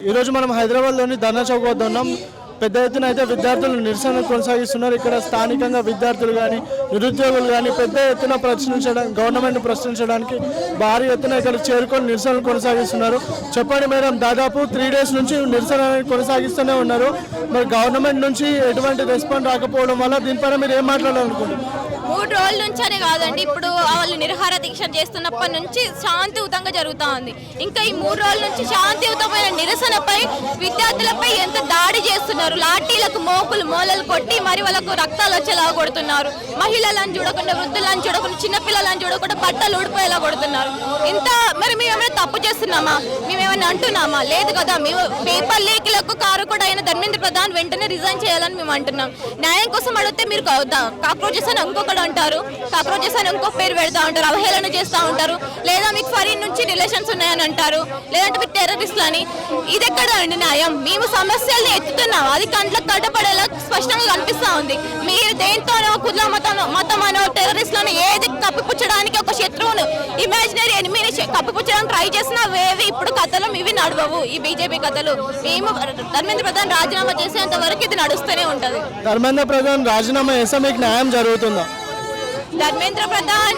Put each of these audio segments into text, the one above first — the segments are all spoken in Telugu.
ఈరోజు మనం హైదరాబాద్లోని ధర్నా చౌక్ వద్ద ఉన్నాం. పెద్ద ఎత్తున అయితే విద్యార్థులు నిరసన కొనసాగిస్తున్నారు. ఇక్కడ స్థానికంగా విద్యార్థులు కానీ నిరుద్యోగులు కానీ పెద్ద ఎత్తున గవర్నమెంట్ ప్రశ్నించడానికి భారీ ఎత్తున ఇక్కడ చేరుకొని నిరసనలు కొనసాగిస్తున్నారు. చెప్పండి మేడం, దాదాపు 3 days నుంచి నిరసన కొనసాగిస్తూనే ఉన్నారు. మరి గవర్నమెంట్ నుంచి ఎటువంటి రెస్పాన్స్ రాకపోవడం వల్ల దీనిపైన మీరు ఏం మాట్లాడాలనుకుంటున్నారు? 3 రోజుల నుంచి అని కాదండి, ఇప్పుడు వాళ్ళు నిరహార దీక్ష చేస్తున్నప్పటి నుంచి శాంతియుతంగా జరుగుతూ ఉంది. ఇంకా ఈ 3 రోజుల నుంచి శాంతియుతమైన నిరసనపై విద్యార్థులపై ఎంత దాడి చేస్తున్నారు. లాఠీలకు మూలలు కొట్టి మరి వాళ్ళకు రక్తాలు వచ్చేలా కొడుతున్నారు. మహిళలను చూడకుండా, వృద్ధులను చూడకుండా, చిన్నపిల్లలను చూడకుండా బట్టలు ఊడిపోయేలా కొడుతున్నారు. ఇంత మరి మేమేమైనా తప్పు చేస్తున్నామా? మేమేమైనా అంటున్నామా? లేదు కదా. మేము పేపర్ లీక్లకు కారకుడు అయిన ధర్మేంద్ర ప్రధాన్ వెంటనే రిజైన్ చేయాలని మేము అంటున్నాం. న్యాయం కోసం అడిగితే మీరు కాక్రోచెస్ అని ఇంకొకటి అంటారు, కాక్రోచెస్ అని ఇంకో పేరు పెడతా ఉంటారు, అవహేళన చేస్తూ ఉంటారు. లేదా మీకు ఫరీన్ నుంచి రిలేషన్స్ ఉన్నాయని అంటారు, లేదంటే మీరు టెర్రరిస్టులు అని. ఇది ఎక్కడ అండి న్యాయం? మేము సమస్యల్ని ఎత్తుతున్నాం, అది కంట్లకు కట్టపడేలా స్పష్టంగా కనిపిస్తూ ఉంది. మీరు దేంతోనో కుల మతమనో టెర్రరిస్టులను ఏది కప్పిపుచ్చడానికి ఒక శత్రువును, ఇమాజినరీ ఎనిమిని కప్పిపుచ్చడానికి ట్రై చేసినా వేవి ఇప్పుడు కథలు ఇవి నడవవు. ఈ బీజేపీ కథలు మేము ధర్మేంద్ర ప్రధాన్ రాజీనామా చేసేంత వరకు ఇది నడుస్తూనే ఉంటుంది. ధర్మేంద్ర ప్రధాన్ రాజీనామా చేస్తే మీకు న్యాయం జరుగుతుందా? ధర్మేంద్ర ప్రధాన్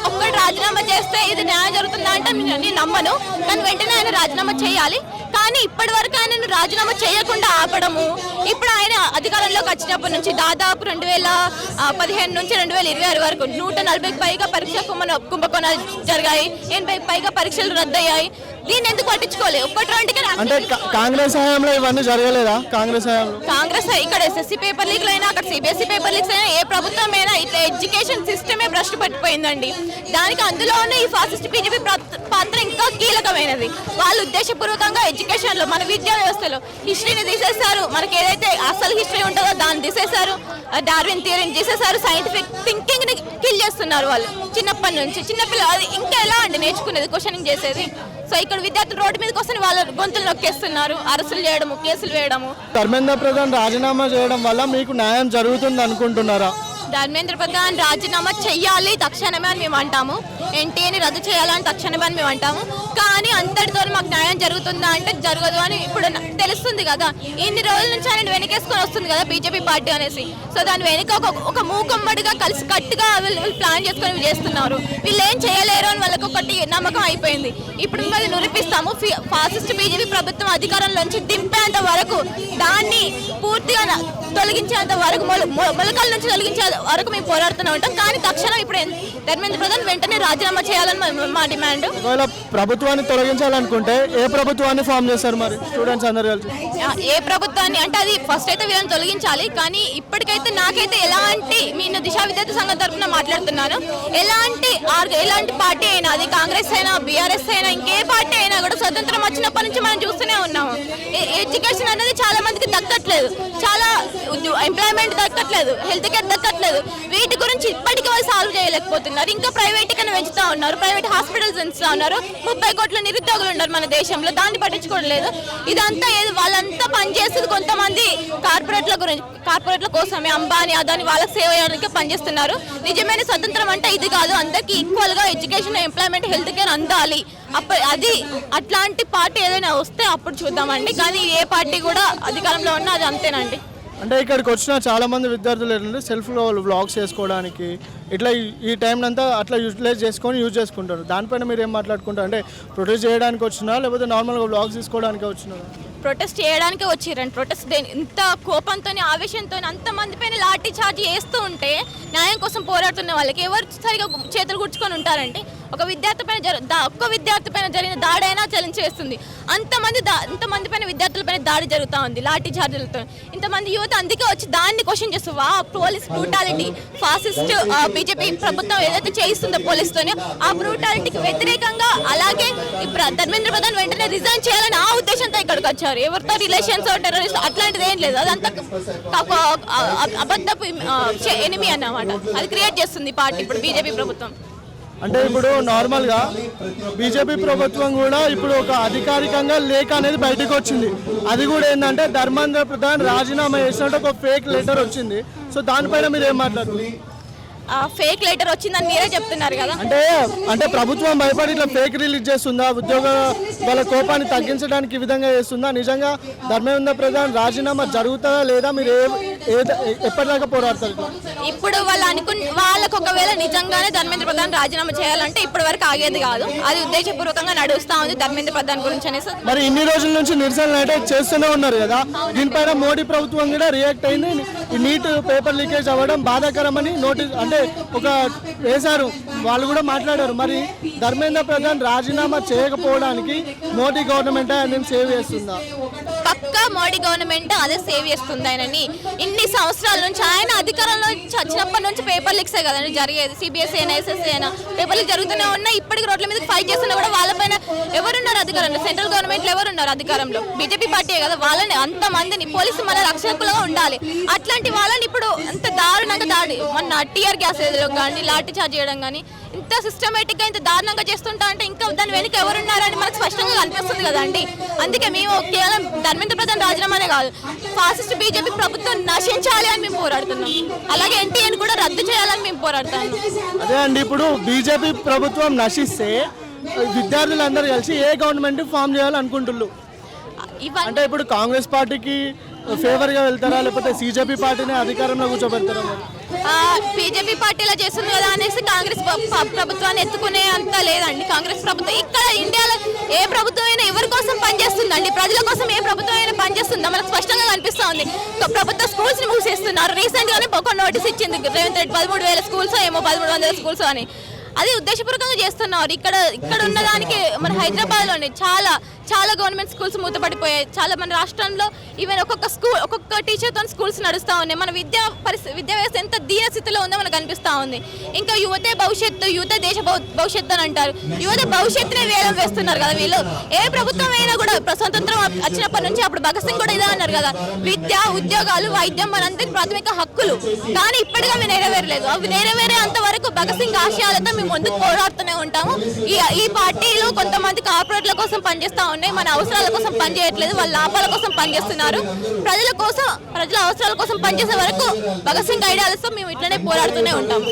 ఒక్కటి రాజీనామా చేస్తే ఇది న్యాయం జరుగుతుందా అంటే నేను నమ్మను. కానీ వెంటనే ఆయన రాజీనామా చేయాలి. కానీ ఇప్పటి వరకు ఆయన రాజీనామా చేయకుండా ఆపడము, ఇప్పుడు ఆయన అధికారంలోకి వచ్చినప్పటి నుంచి దాదాపు 2015 నుంచి 2026 వరకు 140కి పైగా పరీక్ష కుంభకోణాలు జరిగాయి. 80కి పైగా పరీక్షలు రద్దయ్యాయి. దీన్ని ఎందుకు పట్టించుకోలేదు? అంటే కాంగ్రెస్ హయాంలో ఇవన్నీ జరగలేదా? కాంగ్రెస్ ఇక్కడ ఎస్ఎస్సీ పేపర్ లీక్లు అయినా, అక్కడ సిబిఎస్ఈ పేపర్ లీక్స్ అయినా, ఏ ప్రభుత్వం అయినా ఇట్లా ఎడ్యుకేషన్ సిస్టమే భ్రష్టు పట్టిపోయిందండి. దానికి అందులోనే ఈ ఫాసిస్ట్ బీజేపీ పాత్ర ఇంకా కీలకమైనది. వాళ్ళు ఉద్దేశపూర్వకంగా ఎడ్యుకేషన్ లో, మన విద్యా వ్యవస్థలో హిస్టరీని తీసేశారు. మనకి ఏదైతే అసలు హిస్టరీ ఉంటుందో దాన్ని తీసేశారు, డార్విన్ థియరీని తీసేశారు, సైంటిఫిక్ థింకింగ్ ని కిల్ చేస్తున్నారు వాళ్ళు చిన్నప్పటి నుంచి. చిన్నపిల్లలు అది ఇంకా ఎలా అండి నేర్చుకునేది, క్వశ్చనింగ్ చేసేది? సో ఇక్కడ విద్యార్థులు రోడ్డు మీదకి వస్తే వాళ్ళ గొంతులు నొక్కేస్తున్నారు, అరెస్టులు చేయడము, కేసులు వేయడము. ధర్మేంద్ర ప్రధాన్ రాజీనామా చేయడం వల్ల మీకు న్యాయం జరుగుతుంది అనుకుంటున్నారా? ధర్మేంద్ర ప్రధాన్ రాజీనామా చెయ్యాలి తక్షణమే అని మేము అంటాము. ఎన్టీఏని రద్దు చేయాలని తక్షణమే అని మేము అంటాము. కానీ అంతటితో మాకు న్యాయం జరుగుతుందా అంటే జరగదు అని ఇప్పుడు తెలుస్తుంది కదా. ఇన్ని రోజుల నుంచి ఆయన వెనకేసుకొని వస్తుంది కదా బీజేపీ పార్టీ అనేసి. సో దాని వెనుక ఒక మూకమ్మడిగా కలిసి కట్టుగా వీళ్ళు ప్లాన్ చేసుకొని చేస్తున్నారు. వీళ్ళు ఏం చేయలేరు అని వాళ్ళకి ఒకటి నమ్మకం అయిపోయింది. ఇప్పుడు మిమ్మల్ని నిరూపిస్తాము. ఫాసిస్ట్ బీజేపీ ప్రభుత్వం అధికారంలోంచి దింపేంత వరకు, దాన్ని పూర్తిగా తొలగించేంత వరకు, మొలకల నుంచి తొలగించే వరకు మేము పోరాడుతూనే ఉంటాం. కానీ తక్షణం ఇప్పుడు ధర్మేంద్ర ప్రధాన్ వెంటనే రాజీనామా చేయాలని మా డిమాండ్. ప్రభుత్వాన్ని తొలగించాలనుకుంటే ఏ ప్రభుత్వాన్ని ఫామ్ చేస్తారు మరి స్టూడెంట్స్ అందరూ కలిసి? ఏ ప్రభుత్వాన్ని అంటే అది ఫస్ట్ అయితే వీళ్ళని తొలగించాలి. కానీ ఇప్పటికైతే నాకైతే ఎలాంటి, నేను దిశా విద్యార్థి సంఘం తరఫున మాట్లాడుతున్నాను, ఎలాంటి పార్టీ అయినా, అది కాంగ్రెస్ అయినా, బీఆర్ఎస్ అయినా, ఇంకే పార్టీ అయినా కూడా స్వతంత్రం వచ్చినప్పటి నుంచి మనం చూస్తూనే ఉన్నాము. ఎడ్యుకేషన్ అనేది చాలా మందికి దక్కట్లేదు, చాలా ఎంప్లాయ్మెంట్ దక్కట్లేదు, హెల్త్ కేర్ దక్కట్లేదు. వీటి గురించి ఇప్పటికీ వాళ్ళు సాల్వ్ చేయలేకపోతున్నారు. ఇంకా ప్రైవేట్ కన్నా పెంచుతా ఉన్నారు, ప్రైవేట్ హాస్పిటల్స్ పెంచుతా ఉన్నారు. 30 కోట్ల నిరుద్యోగులు ఉన్నారు మన దేశంలో, దాన్ని పట్టించుకోవట్లేదు. ఇదంతా వాళ్ళంతా పనిచేస్తుంది కొంతమంది కార్పొరేట్ల కోసమే, అంబానీ, అదాని వాళ్ళకి సేవ చేయడానికి పనిచేస్తున్నారు. నిజమైన స్వతంత్రం అంటే ఇది కాదు. అందరికీ ఈక్వల్ గా ఎడ్యుకేషన్, ఎంప్లాయ్మెంట్, హెల్త్ కేర్ అందాలి. అది అట్లాంటి పార్టీ ఏదైనా వస్తే అప్పుడు చూద్దామండి. కానీ ఏ పార్టీ కూడా అధికారంలో ఉన్నా అది అంతేనండి. అంటే ఇక్కడికి వచ్చిన చాలా మంది విద్యార్థులు ఏంటంటే సెల్ఫ్లో వ్లాగ్స్ చేసుకోవడానికి ఇట్లా ఈ టైం అంతా అట్లా యూజ్ చేసుకుంటారు. దానిపైన మీరు ఏం మాట్లాడుకుంటారు? అంటే ప్రొటెస్ట్ చేయడానికి వచ్చినా లేకపోతే నార్మల్గా వ్లాగ్స్ తీసుకోవడానికి వచ్చినా? ప్రొటెస్ట్ చేయడానికే వచ్చిరండి. ప్రొటెస్ట్ ఇంత కోపంతో, ఆవేశంతో అంతమంది పైన లాఠీ చార్జ్ చేస్తూ ఉంటే న్యాయం కోసం పోరాడుతున్న వాళ్ళకి ఎవరు సరిగా చేతులు గుర్చుకొని ఉంటారంటే ఒక్క విద్యార్థి పైన జరిగిన దాడైనా చలించేస్తుంది. అంతమంది పైన విద్యార్థుల పైన దాడి జరుగుతూ ఉంది లాఠీ చార్జీలతో. ఇంతమంది యువత అందుకే వచ్చి దాన్ని క్వశ్చన్ చేస్తారు. పోలీస్ బ్రూటాలిటీ, ఫాసిస్ట్ బీజేపీ ప్రభుత్వం ఏదైతే చేయిస్తుందో పోలీసుతోనే, ఆ బ్రూటాలిటీకి వ్యతిరేకంగా, అలాగే ధర్మేంద్ర ప్రధాన్ వెంటనే రిజైన్ చేయాలని ఆ ఉద్దేశంతో ఇక్కడికి వచ్చారు. ఎవరితో రిలేషన్స్, టెర్రరిస్ట్ అట్లాంటిది ఏం లేదు. అదంతా అబద్ధపు ఎనిమి అన్నమాట. అది క్రియేట్ చేస్తుంది పార్టీ ఇప్పుడు బీజేపీ ప్రభుత్వం. అంటే ఇప్పుడు నార్మల్గా బీజేపీ ప్రభుత్వం కూడా ఇప్పుడు ఒక అధికారికంగా లేఖ అనేది బయటకు వచ్చింది. అది కూడా ఏంటంటే ధర్మేంద్ర ప్రధాన్ రాజీనామా చేసినట్టు ఒక ఫేక్ లెటర్ వచ్చింది. సో దానిపైన మీరు ఏం మాట్లాడుతున్నారు? ఫేక్ లెటర్ వచ్చిందని మీరే చెప్తున్నారు కదా. అంటే ప్రభుత్వం భయపడి ఇట్లా ఫేక్ రిలీజ్ చేస్తుందా, ఉద్యోగ వాళ్ళ కోపాన్ని తగ్గించడానికి ఈ విధంగా చేస్తుందా? నిజంగా ధర్మేంద్ర ప్రధాన్ రాజీనామా జరుగుతుందా లేదా? మీరు ఎప్పటిదాకా పోరాడతారు? ఇప్పుడు వాళ్ళకు ఒకవేళ నిజంగానే ధర్మేంద్ర ప్రధాన్ రాజీనామా చేయాలంటే ఇప్పటి వరకు ఆగేది కాదు. అది ఉద్దేశపూర్వకంగా నడుస్తా ఉంది ధర్మేంద్ర ప్రధాన్ గురించి అనేసి. మరి ఇన్ని రోజుల నుంచి నిరసనలు అయితే చేస్తూనే ఉన్నారు కదా, దీనిపైన మోడీ ప్రభుత్వం కూడా రియాక్ట్ అయింది. ఈ నీట్ పేపర్ లీకేజ్ అవ్వడం బాధాకరమని నోటీస్ అంటే ఒక వేశారు, వాళ్ళు కూడా మాట్లాడారు. మరి ధర్మేంద్ర ప్రధాన్ రాజీనామా చేయకపోవడానికి మోడీ గవర్నమెంట్ ఆయన సేవ్ చేస్తుందా? పక్కా మోడీ గవర్నమెంట్ అదే సేవ్ చేస్తుంది ఆయనని. ఇన్ని సంవత్సరాల నుంచి ఆయన అధికారంలో వచ్చినప్పటి నుంచి పేపర్ లీక్సే కదండి జరిగేది. సిబిఎస్ఈ అయినా ఎస్ఎస్సీ అయినా పేపర్ లీక్ జరుగుతూనే ఉన్నాయి. ఇప్పటికి రోడ్ల మీద ఫైట్ చేస్తున్నా కూడా వాళ్ళపైన ఎవరున్నారు అధికారంలో? సెంట్రల్ గవర్నమెంట్లో ఎవరున్నారు అధికారంలో? బీజేపీ పార్టీయే కదా. వాళ్ళని అంతమందిని పోలీసు మన రక్షకులుగా ఉండాలి. అట్లాంటి వాళ్ళని ఇప్పుడు అంత దారుణంగా మొన్న టీఆర్ గ్యాస్ కానీ లాఠీ చార్జ్ చేయడం కానీ ఇంత సిస్టమేటిక్గా ఇంత దారుణంగా చేస్తుంటా అంటే ఇంకా దాని వెనుక ఎవరున్నారని మనకు స్పష్టంగా కనిపిస్తుంది కదండి. అందుకే మేము కేవలం ధర్మేంద్ర ప్రధాన్ రాజీనామానే కాదు, ఫాసిస్ట్ బీజేపీ ప్రభుత్వం నశించాలి అని మేము పోరాడుతున్నాం. అలాగే ఎన్టీఏని కూడా రద్దు చేయాలని మేము పోరాడుతున్నాం. అదే అండి, ఇప్పుడు బీజేపీ ప్రభుత్వం నశిస్తే విద్యార్థులందరూ కలిసి ఏ గవర్నమెంట్ ఫామ్ చేయాలనుకుంటున్నారు? అంటే ఇప్పుడు కాంగ్రెస్ పార్టీకి ఫేవర్ గా వెళ్తారా లేకపోతే సిజేపీ పార్టీని అధికారంలో కూర్చోబెడతారా? బీజేపీ పార్టీ ఇలా చేస్తుంది కదా అనేసి కాంగ్రెస్ ప్రభుత్వాన్ని ఎత్తుకునే అంత లేదండి. కాంగ్రెస్ ప్రభుత్వం ఇక్కడ ఇండియాలో ఏ ప్రభుత్వం అయినా ఎవరి కోసం పనిచేస్తుందండి? ప్రజల కోసం ఏ ప్రభుత్వం అయినా పనిచేస్తుందా? మనకు స్పష్టంగా కనిపిస్తా ఉంది. ప్రభుత్వ స్కూల్స్ ని మూసేస్తున్నారు. రీసెంట్ గానే ఒక నోటీస్ ఇచ్చింది రేవంత్ రెడ్డి, 13,000 స్కూల్స్ ఏమో 1,300 స్కూల్స్ అని. అది ఉద్దేశపూర్వకంగా చేస్తున్నారు. ఇక్కడ ఉన్నదానికి మన హైదరాబాద్లోనే చాలా గవర్నమెంట్ స్కూల్స్ మూతపడిపోయాయి. చాలా మన రాష్ట్రంలో ఈవెన్ ఒక్కొక్క టీచర్తో స్కూల్స్ నడుస్తూ ఉన్నాయి. మన విద్యా వ్యవస్థ ఎంత దీనస్థితిలో ఉందో మనకు అనిపిస్తూ ఉంది. ఇంకా యువతే భవిష్యత్తు, యువత దేశ భవిష్యత్తు అని అంటారు. యువత భవిష్యత్తునే వేలం వేస్తున్నారు కదా వీళ్ళు. ఏ ప్రభుత్వం అయినా కూడా స్వతంత్రం వచ్చినప్పటి నుంచి అప్పుడు భగత్ సింగ్ కూడా ఇదే అన్నారు కదా, విద్య, ఉద్యోగాలు, వైద్యం మనందరికి ప్రాథమిక హక్కులు. కానీ ఇప్పటిగా అవి నెరవేరలేదు. అవి నెరవేరే అంతవరకు భగత్ సింగ్ ఆశయాలతో మేము ముందుకు పోరాడుతూనే ఉంటాము. ఈ పార్టీలో కొంతమంది కార్పొరేట్ల కోసం పనిచేస్తా ఉన్నాయి, మన అవసరాల కోసం పనిచేయట్లేదు, వాళ్ళ లాభాల కోసం పనిచేస్తున్నారు. ప్రజల అవసరాల కోసం పనిచేసే వరకు భగత్ సింగ్ ఐడియాలతో మేము ఇట్లనే పోరాడుతూనే ఉంటాము.